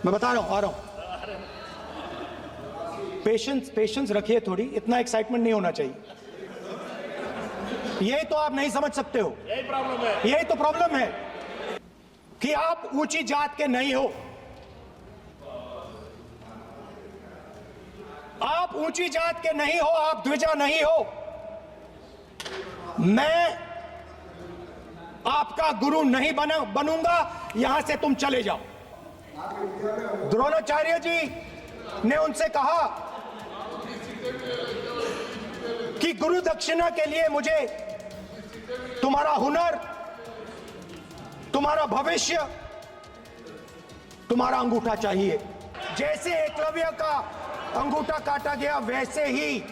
मैं बता रहा हूं, आ रहा हूं। पेशेंस रखिए थोड़ी, इतना एक्साइटमेंट नहीं होना चाहिए। यही तो आप नहीं समझ सकते हो, यही प्रॉब्लम है। यही तो प्रॉब्लम है कि आप ऊंची जात के नहीं हो। आप ऊंची जात के नहीं हो, आप द्विजा नहीं हो। मैं आपका गुरु नहीं बनूंगा, यहां से तुम चले जाओ। द्रोणाचार्य जी ने उनसे कहा कि गुरु दक्षिणा के लिए मुझे तुम्हारा हुनर, तुम्हारा भविष्य, तुम्हारा अंगूठा चाहिए। जैसे एकलव्य का अंगूठा काटा गया, वैसे ही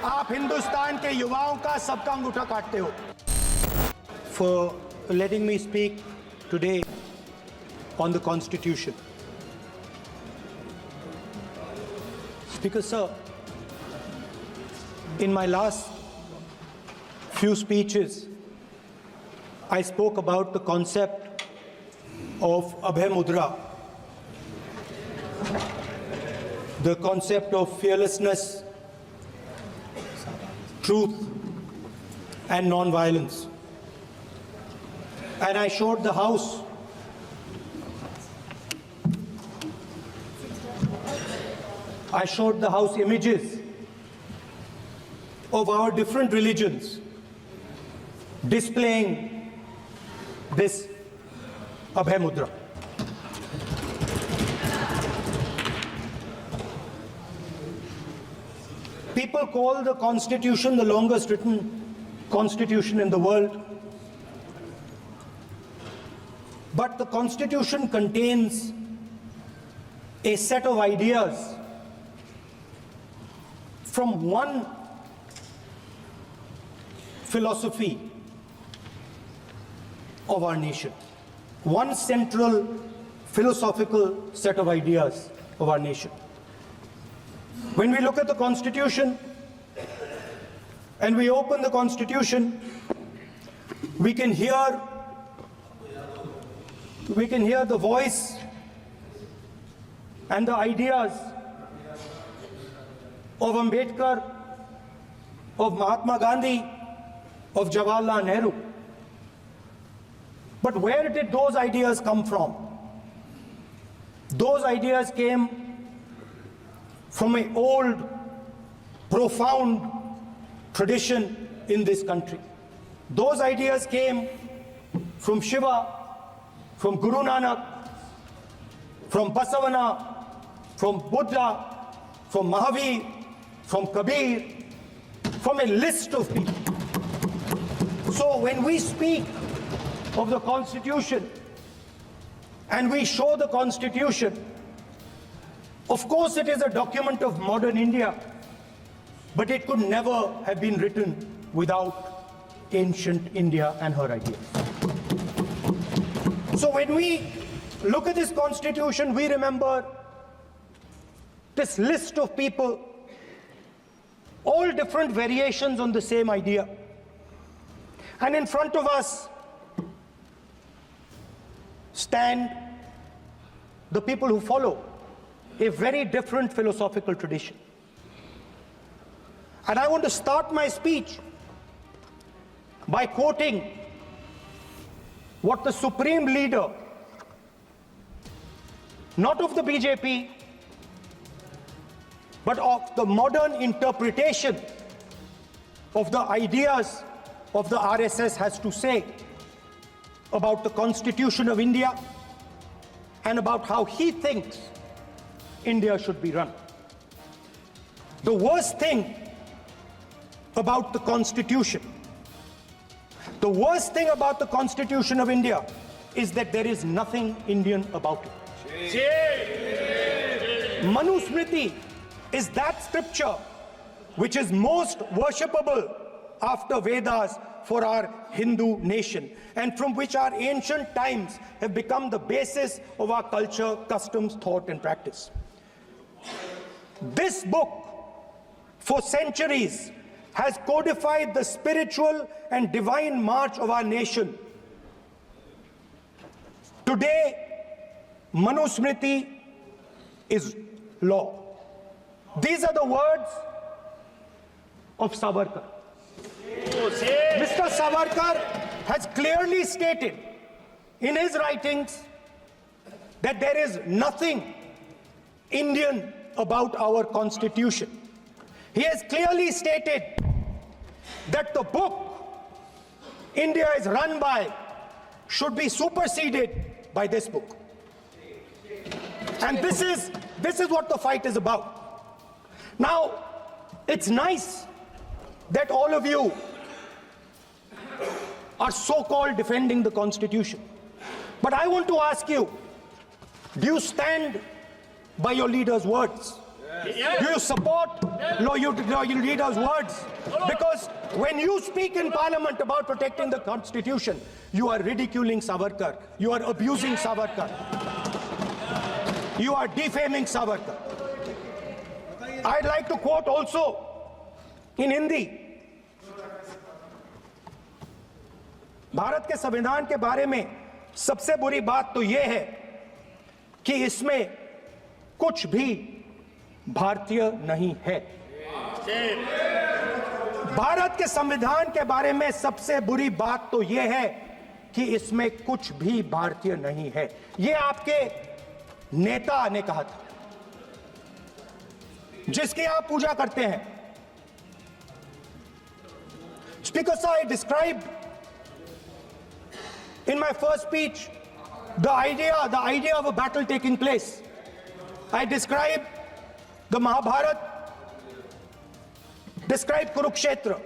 आप हिंदुस्तान के युवाओं का सबका अंगूठा काटते हो। For letting me speak today on the Constitution. Speaker sir, in my last few speeches, I spoke about the concept of Abhay Mudra, the concept of fearlessness, truth, and non-violence. And I showed the House images of our different religions displaying this Abhay Mudra. People call the Constitution the longest written constitution in the world. But the Constitution contains a set of ideas from one philosophy of our nation, one central philosophical set of ideas of our nation. When we look at the Constitution and we open the Constitution, we can hear the voice and the ideas of Ambedkar, of Mahatma Gandhi, of Jawaharlal Nehru. But where did those ideas come from? Those ideas came from an old, profound tradition in this country. Those ideas came from Shiva, from Guru Nanak, from Basavana, from Buddha, from Mahavir, from Kabir, from a list of people. So when we speak of the Constitution and we show the Constitution, of course it is a document of modern India, but it could never have been written without ancient India and her ideas. So when we look at this Constitution, we remember this list of people, all different variations on the same idea. And in front of us stand the people who follow a very different philosophical tradition. And I want to start my speech by quoting what the supreme leader, not of the BJP, but of the modern interpretation of the ideas of the RSS has to say about the Constitution of India and about how he thinks India should be run. The worst thing about the Constitution, the worst thing about the Constitution of India is that there is nothing Indian about it. Manusmriti is that scripture which is most worshipable after Vedas for our Hindu nation, and from which our ancient times have become the basis of our culture, customs, thought, and practice. This book, for centuries, has codified the spiritual and divine march of our nation. Today, Manusmriti is law. These are the words of Savarkar. Mr. Savarkar has clearly stated in his writings that there is nothing Indian about our constitution. He has clearly stated that the book India is run by should be superseded by this book. And this is what the fight is about. Now, it's nice that all of you are so-called defending the Constitution. But I want to ask you, do you stand by your leader's words? Yes. Do you support your leader's words? Because when you speak in Parliament about protecting the Constitution, you are ridiculing Savarkar, you are abusing Savarkar, you are defaming Savarkar. I'd like to quote also in Hindi. Bharat के संविधान के बारे में सबसे बुरी बात तो यह है कि इसमें कुछ भी भारतीय नहीं है। भारत के संविधान के बारे में सबसे बुरी बात तो यह है कि इसमें कुछ भी भारतीय नहीं है। यह आपके नेता ने कहा था, जिसकी आप पूजा करते हैं। Speaker sir, I described in my first speech the idea of a battle taking place. I described the Mahabharata, described Kurukshetra.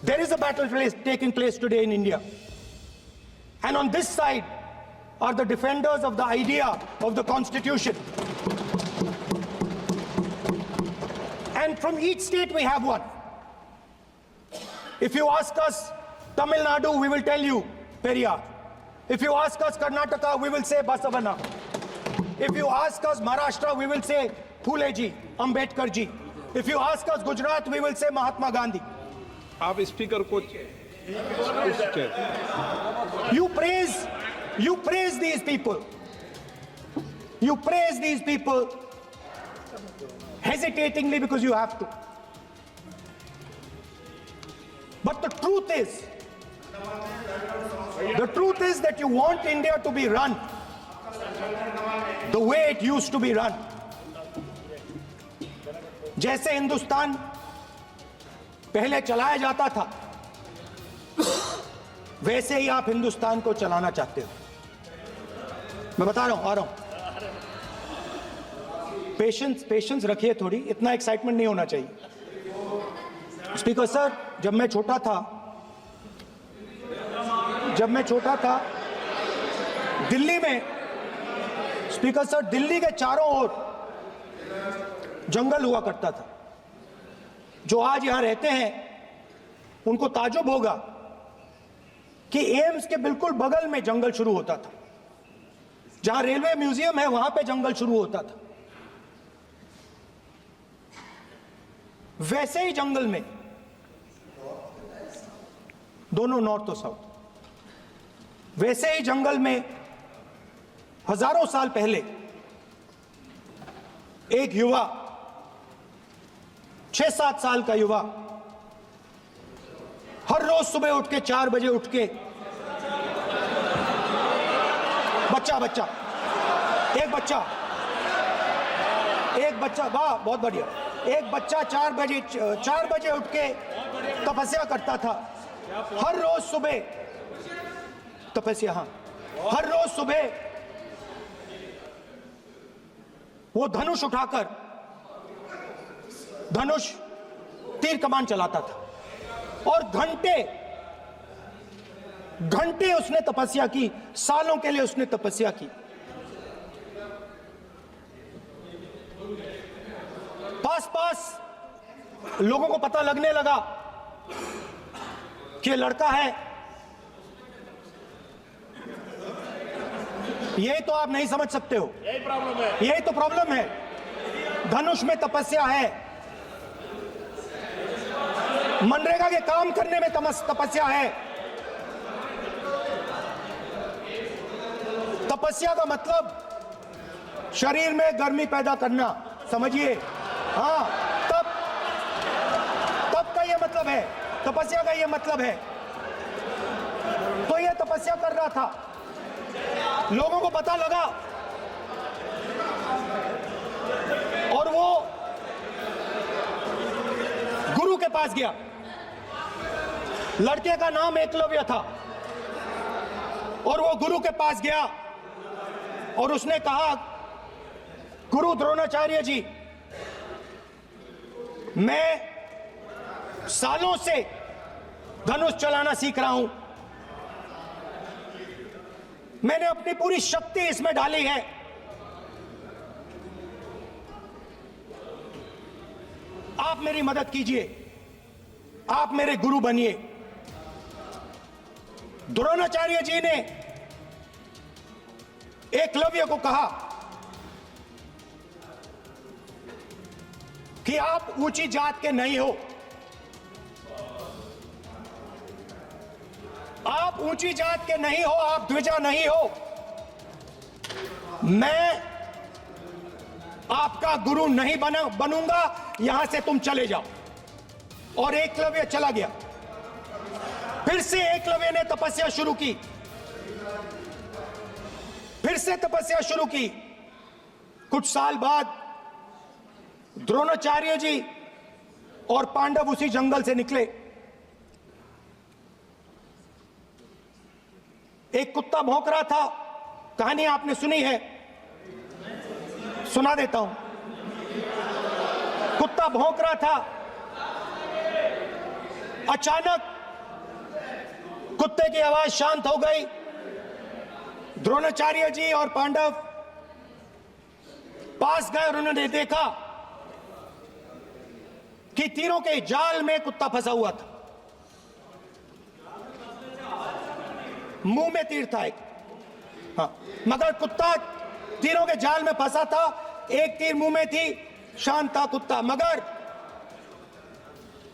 There is a battle taking place today in India. And on this side are the defenders of the idea of the Constitution. And from each state we have one. If you ask us Tamil Nadu, we will tell you Periyar. If you ask us Karnataka, we will say Basavana. If you ask us Maharashtra, we will say Phule ji, Ambedkar ji. If you ask us Gujarat, we will say Mahatma Gandhi. आप speaker को You praise these people. You praise these people hesitatingly because you have to. But the truth is that you want India to be run the way it used to be run. जैसे हिंदुस्तान पहले चलाया जाता था, वैसे ही आप हिंदुस्तान को चलाना चाहते हो। मैं बता रहा हूं, आ रहा हूं। पेशेंस रखिए थोड़ी, इतना एक्साइटमेंट नहीं होना चाहिए। स्पीकर सर, जब मैं छोटा था दिल्ली में, स्पीकर सर, दिल्ली के चारों ओर जंगल हुआ करता था। जो आज यहां रहते हैं उनको ताजुब होगा कि एम्स के बिल्कुल बगल में जंगल शुरू होता था। जहां रेलवे म्यूजियम है वहां पे जंगल शुरू होता था। वैसे ही जंगल में, दोनों नॉर्थ और साउथ, वैसे ही जंगल में हजारों साल पहले एक युवा, 6-7 साल का युवा, हर रोज सुबह उठ के 4 बजे उठ के एक बच्चा, वाह बहुत बढ़िया, एक बच्चा 4 बजे उठ के तपस्या करता था। हर रोज सुबह तपस्या, हर रोज सुबह वो धनुष उठाकर तीर कमान चलाता था और घंटे उसने तपस्या की, सालों के लिए उसने तपस्या की। पास लोगों को पता लगने लगा कि लड़का है। यही तो आप नहीं समझ सकते हो, यही तो प्रॉब्लम है। धनुष में तपस्या है, मनरेगा के काम करने में तपस्या है। तपस्या का मतलब शरीर में गर्मी पैदा करना, समझिए। हाँ, तब का ये मतलब है, तपस्या का ये मतलब है। तो ये तपस्या कर रहा था, लोगों को पता लगा और वो गुरु के पास गया। लड़के का नाम एकलव्य था और वो गुरु के पास गया और उसने कहा, गुरु द्रोणाचार्य जी, मैं सालों से धनुष चलाना सीख रहा हूं, मैंने अपनी पूरी शक्ति इसमें डाली है, आप मेरी मदद कीजिए, आप मेरे गुरु बनिए। द्रोणाचार्य जी ने एकलव्य को कहा कि आप ऊंची जात के नहीं हो, आप ऊंची जात के नहीं हो, आप द्विजा नहीं हो, मैं आपका गुरु नहीं बनूंगा, यहां से तुम चले जाओ। और एकलव्य चला गया। फिर से एकलव्य ने तपस्या शुरू की, फिर से तपस्या शुरू की। कुछ साल बाद द्रोणाचार्य जी और पांडव उसी जंगल से निकले। एक कुत्ता भौंक रहा था, कहानी आपने सुनी है, सुना देता हूं। कुत्ता भौंक रहा था, अचानक कुत्ते की आवाज शांत हो गई। द्रोणाचार्य जी और पांडव पास गए और उन्होंने देखा कि तीरों के जाल में कुत्ता फंसा हुआ था, मुंह में तीर था एक। हाँ, मगर कुत्ता तीरों के जाल में फंसा था, एक तीर मुंह में थी, शांत था कुत्ता, मगर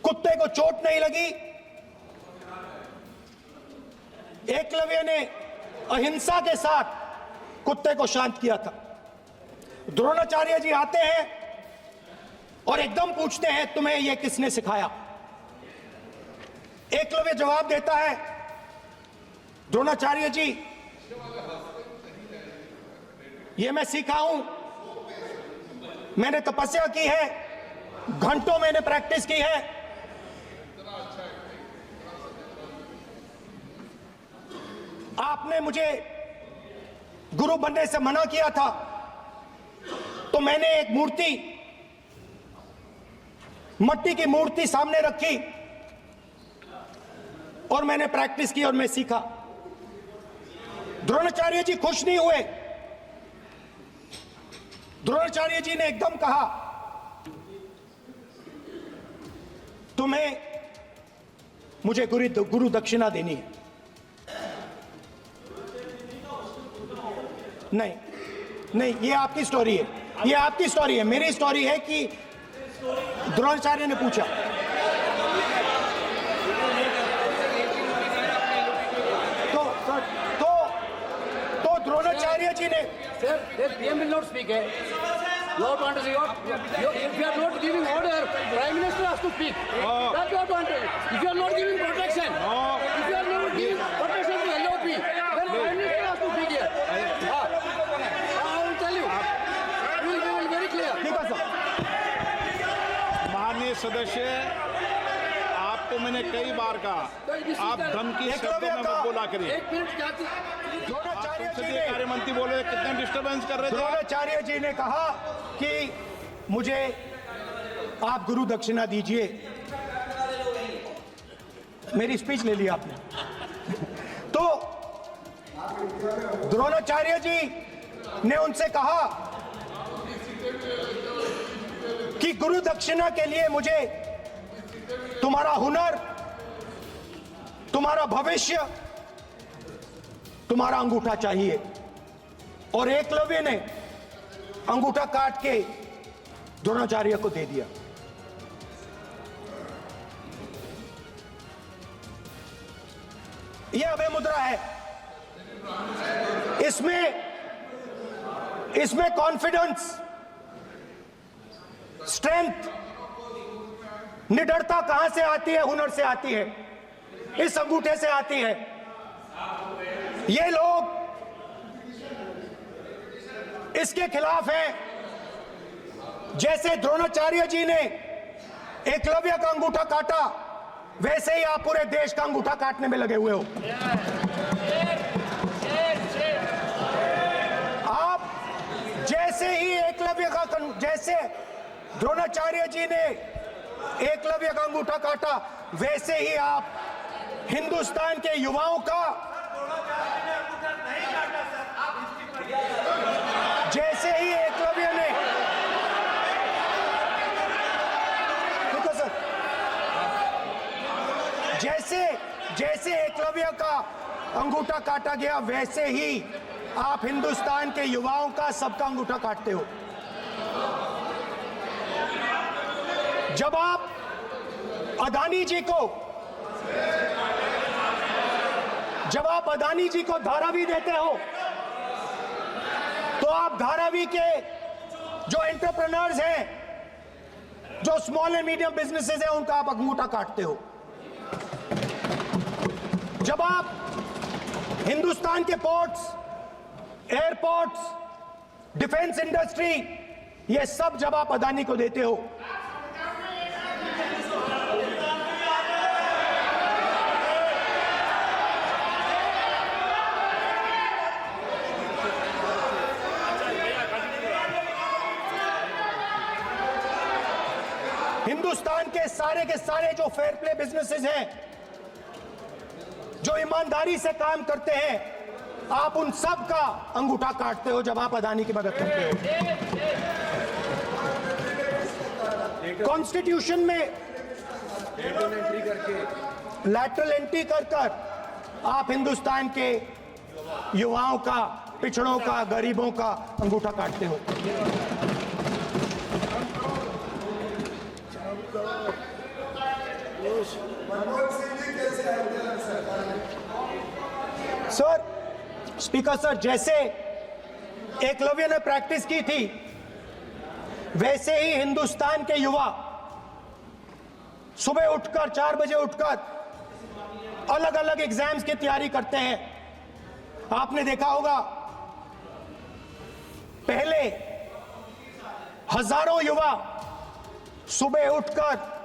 कुत्ते को चोट नहीं लगी। एकलव्य ने अहिंसा के साथ कुत्ते को शांत किया था। द्रोणाचार्य जी आते हैं और एकदम पूछते हैं, तुम्हें यह किसने सिखाया? एकलव्य जवाब देता है, द्रोणाचार्य जी, ये मैं सीखा हूं, मैंने तपस्या की है, घंटों मैंने प्रैक्टिस की है। आपने मुझे गुरु बनने से मना किया था, तो मैंने एक मूर्ति, मट्टी की मूर्ति सामने रखी और मैंने प्रैक्टिस की और मैं सीखा। द्रोणाचार्य जी खुश नहीं हुए। द्रोणाचार्य जी ने एकदम कहा, तुम्हें मुझे गुरु दक्षिणा देनी है। नहीं नहीं, ये आपकी स्टोरी है, ये आपकी स्टोरी है। मेरी स्टोरी है कि द्रोणाचार्य ने पूछा। तो द्रोणाचार्य जी ने, Sir, the PM will not speak. Lord wants to if you are not giving order, Prime Minister has to speak. That's what want. If you are not giving protection, if you are not giving protection to LOP, then Prime Minister has to speak here. I will tell you. We will be very clear. ठीक है sir. माननीय सदस्य, आपको मैंने कई बार कहा, आप धमकी शब्दों में मत बोला करिए। एक मिनट जाती। संसदीय कार्य मंत्री बोले, कितने डिस्टर्बेंस कर रहे थे। द्रोणाचार्य जी ने कहा कि मुझे आप गुरु दक्षिणा दीजिए। मेरी स्पीच ले ली आपने। तो द्रोणाचार्य जी ने उनसे कहा कि गुरु दक्षिणा के लिए मुझे तुम्हारा हुनर, तुम्हारा भविष्य, तुम्हारा अंगूठा चाहिए। और एकलव्य ने अंगूठा काट के द्रोणाचार्य को दे दिया। यह अभय मुद्रा है। इसमें इसमें कॉन्फिडेंस, स्ट्रेंथ, निडरता कहां से आती है? हुनर से आती है, इस अंगूठे से आती है। ये लोग इसके खिलाफ हैं। जैसे द्रोणाचार्य जी ने एकलव्य का अंगूठा काटा, वैसे ही आप पूरे देश का अंगूठा काटने में लगे हुए हो। आप जैसे ही जैसे द्रोणाचार्य जी ने एकलव्य का अंगूठा काटा, वैसे ही आप हिंदुस्तान के युवाओं का, जैसे ही एकलव्य ने, देखो सर, जैसे एकलव्य का अंगूठा काटा गया, वैसे ही आप हिंदुस्तान के युवाओं का, सबका अंगूठा काटते हो। जब आप अदानी जी को धारावी देते हो, तो आप धारावी के जो एंटरप्रेन्योर्स हैं, जो स्मॉल एंड मीडियम बिजनेसेस हैं, उनका आप अंगूठा काटते हो। जब आप हिंदुस्तान के पोर्ट्स, एयरपोर्ट्स, डिफेंस इंडस्ट्री, ये सब जब आप अदानी को देते हो, हिंदुस्तान के सारे जो फेयर प्ले बिजनेसेस हैं, जो ईमानदारी से काम करते हैं, आप उन सब का अंगूठा काटते हो जब आप अदानी की मदद करते हो। कॉन्स्टिट्यूशन में लैटरल एंट्री कर आप हिंदुस्तान के युवाओं का, पिछड़ों का, गरीबों का अंगूठा काटते हो। सर, स्पीकर सर, जैसे एकलव्य ने प्रैक्टिस की थी, वैसे ही हिंदुस्तान के युवा सुबह उठकर 4 बजे उठकर अलग अलग एग्जाम्स की तैयारी करते हैं। आपने देखा होगा, पहले हजारों युवा सुबह उठकर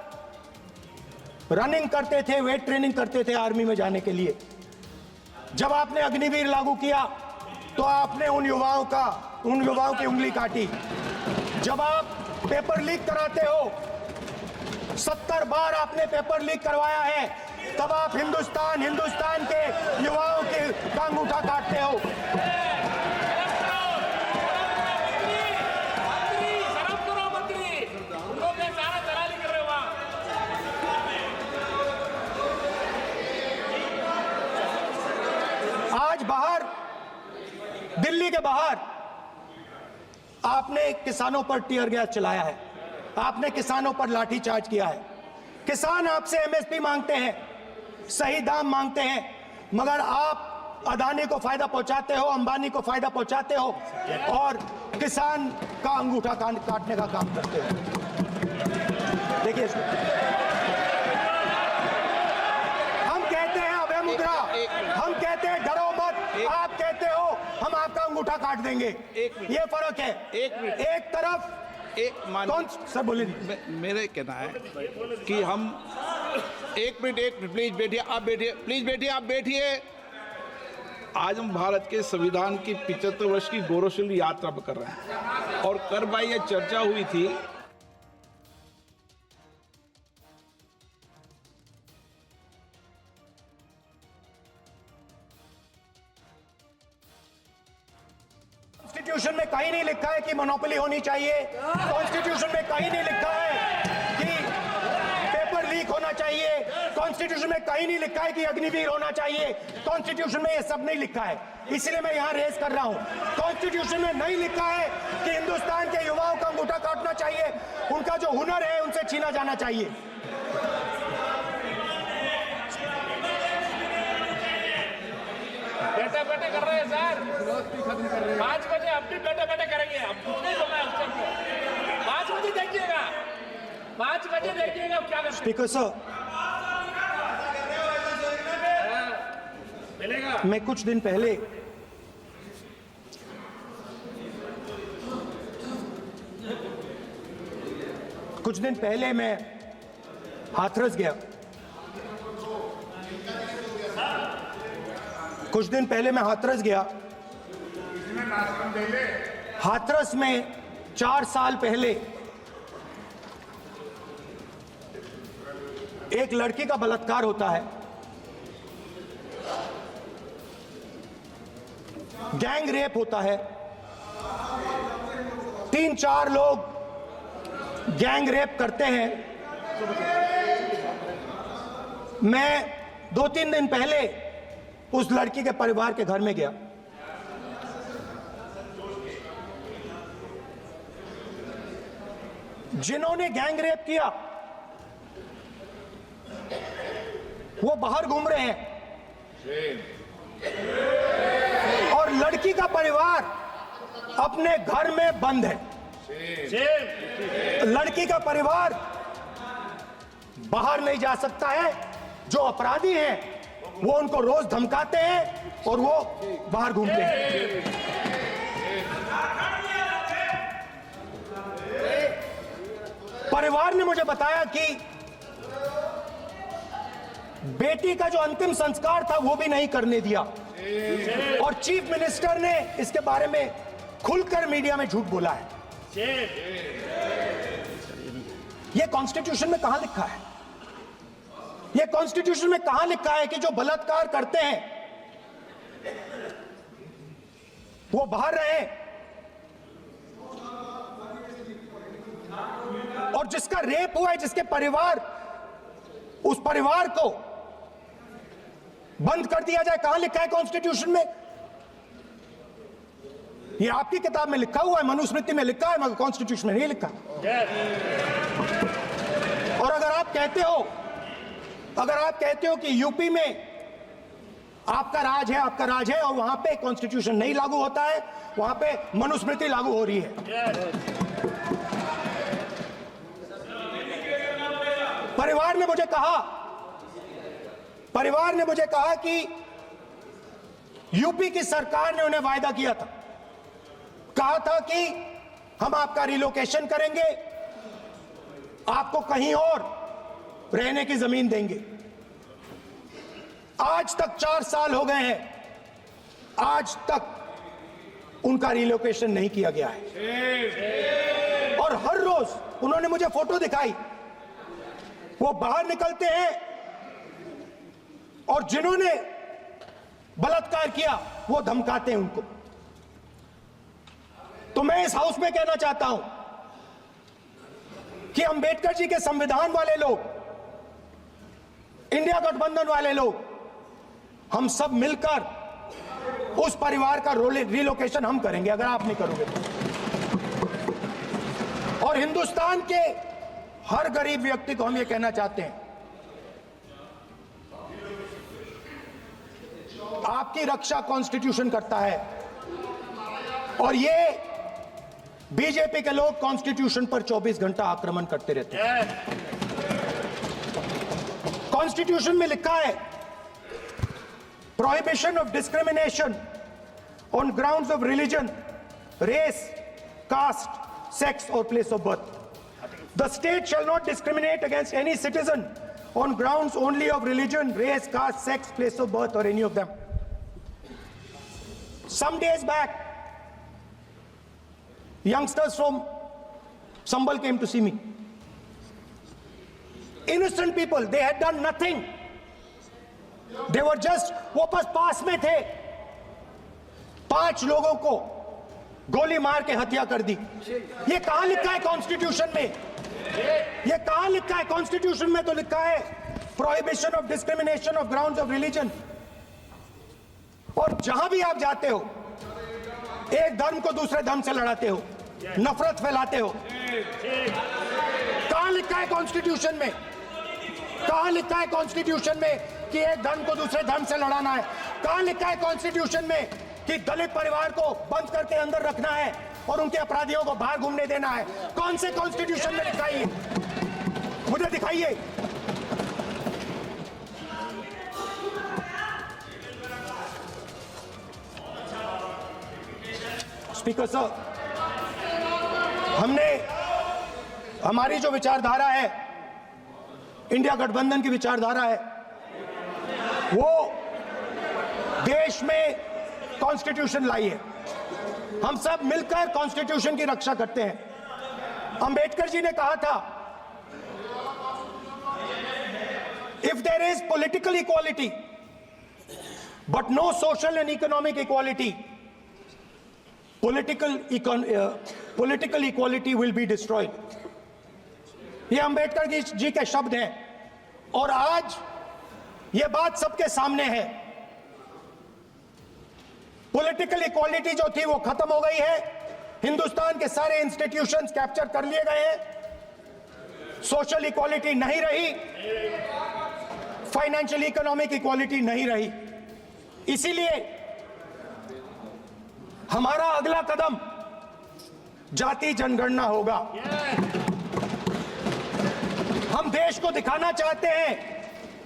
रनिंग करते थे, वेट ट्रेनिंग करते थे आर्मी में जाने के लिए। जब आपने अग्निवीर लागू किया, तो आपने उन युवाओं की उंगली काटी। जब आप पेपर लीक कराते हो, 70 बार आपने पेपर लीक करवाया है, तब आप हिंदुस्तान के युवाओं के का अंगूठा काटते हो। आज बाहर, दिल्ली के बाहर आपने किसानों पर टीयर गैस चलाया है, आपने किसानों पर लाठीचार्ज किया है। किसान आपसे एमएसपी मांगते हैं, सही दाम मांगते हैं, मगर आप अदानी को फायदा पहुंचाते हो, अंबानी को फायदा पहुंचाते हो और किसान का अंगूठा काटने का काम करते हो। देखिए, हम कहते हैं अभय मुद्रा, हम कहते हैं डरो मत, आप कहते हो हम आपका अंगूठा काट देंगे। ये फर्क है। एक तरफ कौन सर बोले, मेरे कहना है कि हम एक मिनट प्लीज बैठिए, आप बैठिए, प्लीज बैठिए, आप बैठिए। आज हम भारत के संविधान की 75 वर्ष की गौरवशाली यात्रा कर रहे हैं और कर भाई ये चर्चा हुई थी कॉन्स्टिट्यूशन में कहीं नहीं लिखा है कि मोनोपोली होनी चाहिए। कॉन्स्टिट्यूशन में कहीं नहीं लिखा है कि पेपर लीक होना चाहिए। कॉन्स्टिट्यूशन में कहीं नहीं लिखा है कि अग्निवीर होना चाहिए। कॉन्स्टिट्यूशन में ये सब नहीं लिखा है, इसलिए मैं यहां रेस कर रहा हूं। कॉन्स्टिट्यूशन में नहीं लिखा है कि हिंदुस्तान के युवाओं का अंगूठा काटना चाहिए, उनका जो हुनर है उनसे छीना जाना चाहिए। बैठे बैठे कर रहे हैं सर, 5 बजे अब भी बैठे बैठे करेंगे। 5 बजे देखिएगा क्या करते स्पीकर सर, मिलेगा। मैं कुछ दिन पहले मैं हाथरस गया। हाथरस में 4 साल पहले एक लड़की का बलात्कार होता है। गैंग रेप होता है। 3-4 लोग गैंग रेप करते हैं। मैं 2-3 दिन पहले उस लड़की के परिवार के घर में गया। जिन्होंने गैंग रेप किया वो बाहर घूम रहे हैं और लड़की का परिवार अपने घर में बंद है। लड़की का परिवार बाहर नहीं जा सकता है। जो अपराधी हैं वो उनको रोज धमकाते हैं और वो बाहर घूमते हैं। परिवार ने मुझे बताया कि बेटी का जो अंतिम संस्कार था वो भी नहीं करने दिया और चीफ मिनिस्टर ने इसके बारे में खुलकर मीडिया में झूठ बोला है। ये कॉन्स्टिट्यूशन में कहां लिखा है? ये कॉन्स्टिट्यूशन में कहां लिखा है कि जो बलात्कार करते हैं वो बाहर रहे और जिसका रेप हुआ है, जिसके परिवार, उस परिवार को बंद कर दिया जाए? कहां लिखा है कॉन्स्टिट्यूशन में? ये आपकी किताब में लिखा हुआ है, मनुस्मृति में लिखा है, मगर कॉन्स्टिट्यूशन में नहीं लिखा। और अगर आप कहते हो कि यूपी में आपका राज है और वहां पे कॉन्स्टिट्यूशन नहीं लागू होता है, वहां पे मनुस्मृति लागू हो रही है। परिवार ने मुझे कहा कि यूपी की सरकार ने उन्हें वायदा किया था, कहा था कि हम आपका रिलोकेशन करेंगे, आपको कहीं और रहने की जमीन देंगे। आज तक 4 साल हो गए हैं, आज तक उनका रिलोकेशन नहीं किया गया है। और हर रोज उन्होंने मुझे फोटो दिखाई, वो बाहर निकलते हैं और जिन्होंने बलात्कार किया वो धमकाते हैं उनको। तो मैं इस हाउस में कहना चाहता हूं कि अंबेडकर जी के संविधान वाले लोग, इंडिया गठबंधन वाले लोग, हम सब मिलकर उस परिवार का रिलोकेशन हम करेंगे, अगर आप नहीं करोगे तो। और हिंदुस्तान के हर गरीब व्यक्ति को हम ये कहना चाहते हैं, आपकी रक्षा कॉन्स्टिट्यूशन करता है और ये बीजेपी के लोग कॉन्स्टिट्यूशन पर 24 घंटा आक्रमण करते रहते हैं। कॉन्स्टिट्यूशन में लिखा है prohibition of discrimination on grounds of religion, race, caste, sex और place of birth. The state shall not discriminate against any citizen on grounds only of religion, race, caste, sex, place of birth or any of them. Some days back, youngsters from Sambal came to see me. Innocent people, they had done nothing. They were just, वो बस पास में थे, 5 लोगों को गोली मार के हत्या कर दी। ये कहां लिखा है कॉन्स्टिट्यूशन में? ये कहां लिखा है कॉन्स्टिट्यूशन में? तो लिखा है prohibition of discrimination of grounds of religion. और जहां भी आप जाते हो, एक धर्म को दूसरे धर्म से लड़ाते हो, नफरत फैलाते हो। कहां लिखा है कॉन्स्टिट्यूशन में? कहां लिखा है कॉन्स्टिट्यूशन में कि एक धर्म को दूसरे धर्म से लड़ाना है? कहां लिखा है कॉन्स्टिट्यूशन में कि दलित परिवार को बंद करके अंदर रखना है और उनके अपराधियों को बाहर घूमने देना है? कौन से कॉन्स्टिट्यूशन में लिखा है? मुझे दिखाइए। स्पीकर साहब, हमने हमारी जो विचारधारा है, इंडिया गठबंधन की विचारधारा है, वो देश में कॉन्स्टिट्यूशन लाई है। हम सब मिलकर कॉन्स्टिट्यूशन की रक्षा करते हैं। अंबेडकर जी ने कहा था, if there is political equality but no social and economic equality, political equality will be destroyed. ये अंबेडकर जी के शब्द हैं और आज ये बात सबके सामने है। पॉलिटिकल इक्वालिटी जो थी वो खत्म हो गई है। हिंदुस्तान के सारे इंस्टीट्यूशंस कैप्चर कर लिए गए हैं। सोशल इक्वालिटी नहीं रही, फाइनेंशियल इकोनॉमिक इक्वालिटी नहीं रही। इसीलिए हमारा अगला कदम जाति जनगणना होगा। हम देश को दिखाना चाहते हैं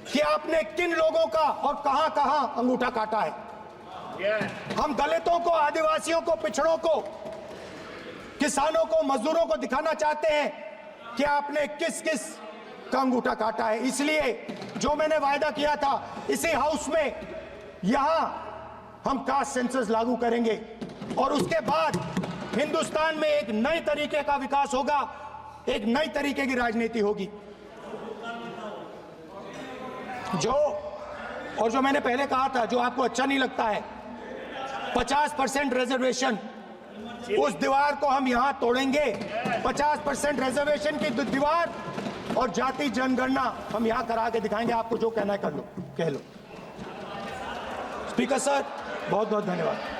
कि आपने किन लोगों का और कहां कहां अंगूठा काटा है। हम दलितों को, आदिवासियों को, पिछड़ों को, किसानों को, मजदूरों को दिखाना चाहते हैं कि आपने किस किस का अंगूठा काटा है। इसलिए जो मैंने वायदा किया था, इसी हाउस में यहां हम कास्ट सेंसस लागू करेंगे और उसके बाद हिंदुस्तान में एक नए तरीके का विकास होगा, एक नई तरीके की राजनीति होगी। जो मैंने पहले कहा था, जो आपको अच्छा नहीं लगता है, 50% रिजर्वेशन, उस दीवार को हम यहां तोड़ेंगे। 50% रिजर्वेशन की दीवार और जाति जनगणना हम यहां करा के दिखाएंगे। आपको जो कहना है कर लो, कह लो। स्पीकर सर, बहुत बहुत धन्यवाद।